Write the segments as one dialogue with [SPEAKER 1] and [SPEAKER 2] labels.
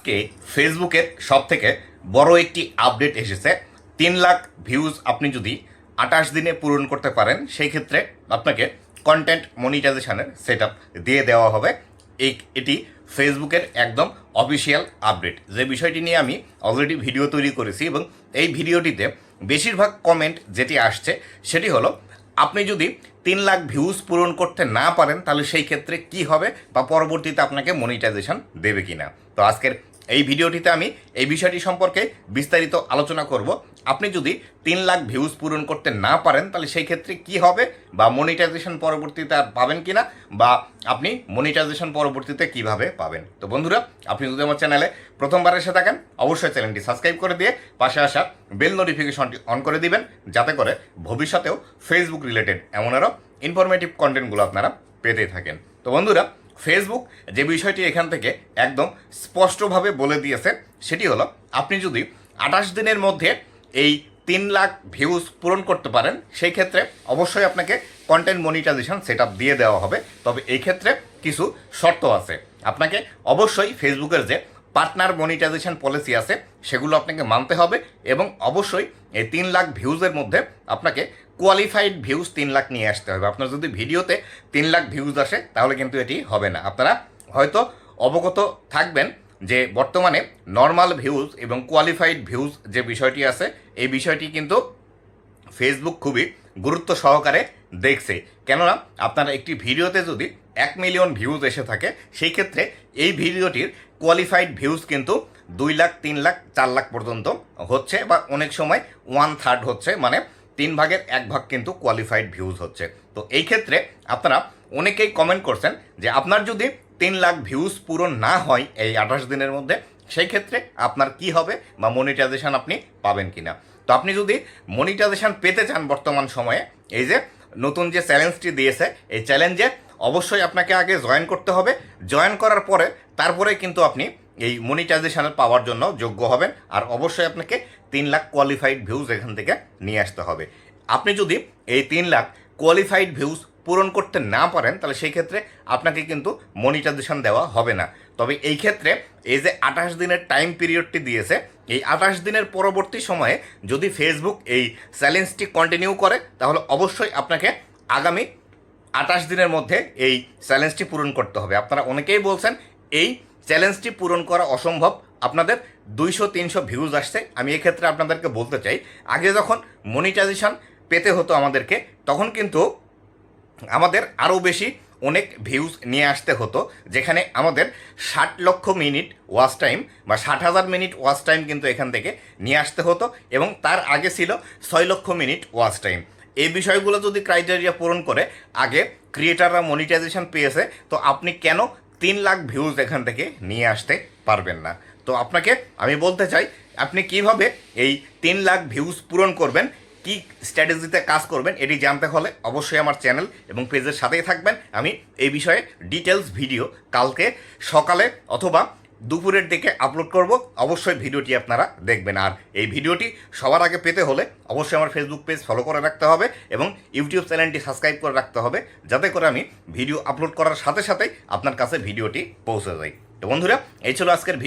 [SPEAKER 1] কে ফেসবুকের সবথেকে বড় একটি আপডেট এসেছে। 3 লাখ ভিউজ আপনি যদি 28 দিনে পূরণ করতে পারেন, সেই ক্ষেত্রে আপনাকে কন্টেন্ট মনিটাইজেশনের সেটআপ দিয়ে দেওয়া হবে। এটি ফেসবুকের একদম অফিসিয়াল আপডেট, যে বিষয়টি নিয়ে আমি অলরেডি ভিডিও তৈরি করেছি এবং এই ভিডিওটিতে বেশিরভাগ কমেন্ট যেটি আসছে সেটি হলো, আপনি যদি 3 লাখ ভিউজ পূরণ করতে না পারেন তাহলে সেই ক্ষেত্রে কি হবে বা পরবর্তীতে আপনাকে মনিটাইজেশন দেবে কিনা। তো আজকের এই ভিডিওটিতে আমি এই বিষয়টি সম্পর্কে বিস্তারিত আলোচনা করব। আপনি যদি 3 লাখ ভিউজ পূরণ করতে না পারেন তাহলে সেই ক্ষেত্রে কি হবে, বা মনিটাইজেশন পরবর্তীতে আর পাবেন কিনা, বা আপনি মনিটাইজেশন পরবর্তীতে কিভাবে পাবেন। তো বন্ধুরা, আপনি যদি আমার চ্যানেলে প্রথমবার এসে থাকেন অবশ্যই চ্যানেলটি সাবস্ক্রাইব করে দিয়ে পাশে আসা বেল নোটিফিকেশনটি অন করে দিবেন, যাতে করে ভবিষ্যতেও ফেসবুক রিলেটেড এমন আরও ইনফরমেটিভ কন্টেন্টগুলো আপনারা পেতে থাকেন। তো বন্ধুরা, ফেসবুক যে বিষয়টি এখান থেকে একদম স্পষ্টভাবে বলে দিয়েছে সেটি হলো, আপনি যদি 28 দিনের মধ্যে এই 3 লাখ ভিউজ পূরণ করতে পারেন সেই ক্ষেত্রে অবশ্যই আপনাকে কন্টেন্ট মনিটাইজেশন সেটআপ দিয়ে দেওয়া হবে। তবে এই ক্ষেত্রে কিছু শর্ত আছে। আপনাকে অবশ্যই ফেসবুকের যে পার্টনার মনিটাইজেশন পলিসি আছে সেগুলো আপনাকে মানতে হবে, এবং অবশ্যই এই 3 লাখ ভিউজের মধ্যে আপনাকে কোয়ালিফাইড ভিউজ 3 লাখ নিয়ে আসতে হবে। আপনার যদি ভিডিওতে 3 লাখ ভিউজ আসে তাহলে কিন্তু এটি হবে না। আপনারা হয়তো অবগত থাকবেন যে বর্তমানে নর্মাল ভিউজ এবং কোয়ালিফাইড ভিউজ যে বিষয়টি আছে, এই বিষয়টি কিন্তু ফেসবুক খুবই গুরুত্ব সহকারে দেখছে। কেননা আপনারা একটি ভিডিওতে যদি 1 মিলিয়ন ভিউজ এসে থাকে, সেই ক্ষেত্রে এই ভিডিওটির কোয়ালিফাইড ভিউজ কিন্তু 2 লাখ, 3 লাখ, 4 লাখ পর্যন্ত হচ্ছে, বা অনেক সময় 1/3 হচ্ছে, মানে 3 ভাগের 1 ভাগ কিন্তু কোয়ালিফাইড ভিউজ হচ্ছে। তো এই ক্ষেত্রে আপনারা অনেকেই কমেন্ট করছেন যে আপনার যদি 3 লাখ ভিউজ পূরণ না হয় এই 28 দিনের মধ্যে, সেই ক্ষেত্রে আপনার কি হবে বা মনিটাইজেশন আপনি পাবেন কিনা। তো আপনি যদি মনিটাইজেশন পেতে চান বর্তমান সময়ে, এই যে নতুন যে চ্যালেঞ্জটি দিয়েছে, এই চ্যালেঞ্জে অবশ্যই আপনাকে আগে জয়েন করতে হবে। জয়েন করার পরে তারপরে কিন্তু আপনি এই মনিটাইজেশনের পাওয়ার জন্য যোগ্য হবেন। আর অবশ্যই আপনাকে 3 লাখ কোয়ালিফাইড ভিউজ এখান থেকে নিয়ে আসতে হবে। আপনি যদি এই 3 লাখ কোয়ালিফাইড ভিউজ পূরণ করতে না পারেন তাহলে সেই ক্ষেত্রে আপনাকে কিন্তু মনিটাইজেশন দেওয়া হবে না। তবে এই ক্ষেত্রে এই যে 28 দিনের টাইম পিরিয়ডটি দিয়েছে, এই 28 দিনের পরবর্তী সময়ে যদি ফেসবুক এই চ্যালেঞ্জটি কন্টিনিউ করে তাহলে অবশ্যই আপনাকে আগামী 28 দিনের মধ্যে এই চ্যালেঞ্জটি পূরণ করতে হবে। আপনারা অনেকেই বলছেন এই চ্যালেঞ্জটি পূরণ করা অসম্ভব, আপনাদের 200-300 ভিউজ আসছে। আমি এক্ষেত্রে আপনাদেরকে বলতে চাই, আগে যখন মনিটাইজেশন পেতে হতো আমাদেরকে, তখন কিন্তু আমাদের আরও বেশি অনেক ভিউজ নিয়ে আসতে হতো, যেখানে আমাদের 60 লক্ষ মিনিট ওয়াচ টাইম বা 60,000 মিনিট ওয়াচ টাইম কিন্তু এখান থেকে নিয়ে আসতে হতো, এবং তার আগে ছিল 6 লক্ষ মিনিট ওয়াচ টাইম। এই বিষয়গুলো যদি ক্রাইটেরিয়া পূরণ করে আগে ক্রিয়েটাররা মনিটাইজেশন পেয়েছে, তো আপনি কেন 3 লাখ ভিউজ এখান থেকে নিয়ে আসতে পারবেন না? তো আপনাকে আমি বলতে চাই, আপনি কিভাবে এই 3 লাখ ভিউজ পূরণ করবেন, কি স্ট্র্যাটেজিতে কাজ করবেন, এটি জানতে হলে অবশ্যই আমার চ্যানেল এবং পেজের সাথেই থাকবেন। আমি এই বিষয়ে ডিটেলস ভিডিও কালকে সকালে অথবা দুপুরের দিকে আপলোড করব। অবশ্যই ভিডিওটি আপনারা দেখবেন। আর এই ভিডিওটি সবার আগে পেতে হলে অবশ্যই আমার ফেসবুক পেজ ফলো করে রাখতে হবে এবং ইউটিউব চ্যানেলটি সাবস্ক্রাইব করে রাখতে হবে, যাতে করে আমি ভিডিও আপলোড করার সাথে সাথেই আপনার কাছে ভিডিওটি পৌঁছে যায়। তো বন্ধুরা, এই ছিল আজকের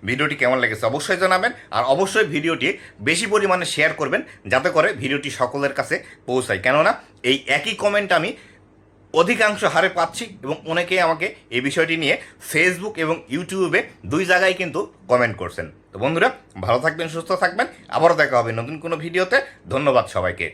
[SPEAKER 1] ভিডিওটি কেমন লেগেছে অবশ্যই জানাবেন, আর অবশ্যই ভিডিওটি বেশি পরিমাণে শেয়ার করবেন, যাতে করে ভিডিওটি সকলের কাছে পৌঁছায়। কেননা এই একই কমেন্ট আমি অধিকাংশ হারে পাচ্ছি, এবং অনেকেই আমাকে এই বিষয়টি নিয়ে ফেসবুক এবং ইউটিউবে 2 জায়গায় কিন্তু কমেন্ট করছেন। তো বন্ধুরা, ভালো থাকবেন, সুস্থ থাকবেন, আবারও দেখা হবে নতুন কোনো ভিডিওতে। ধন্যবাদ সবাইকে।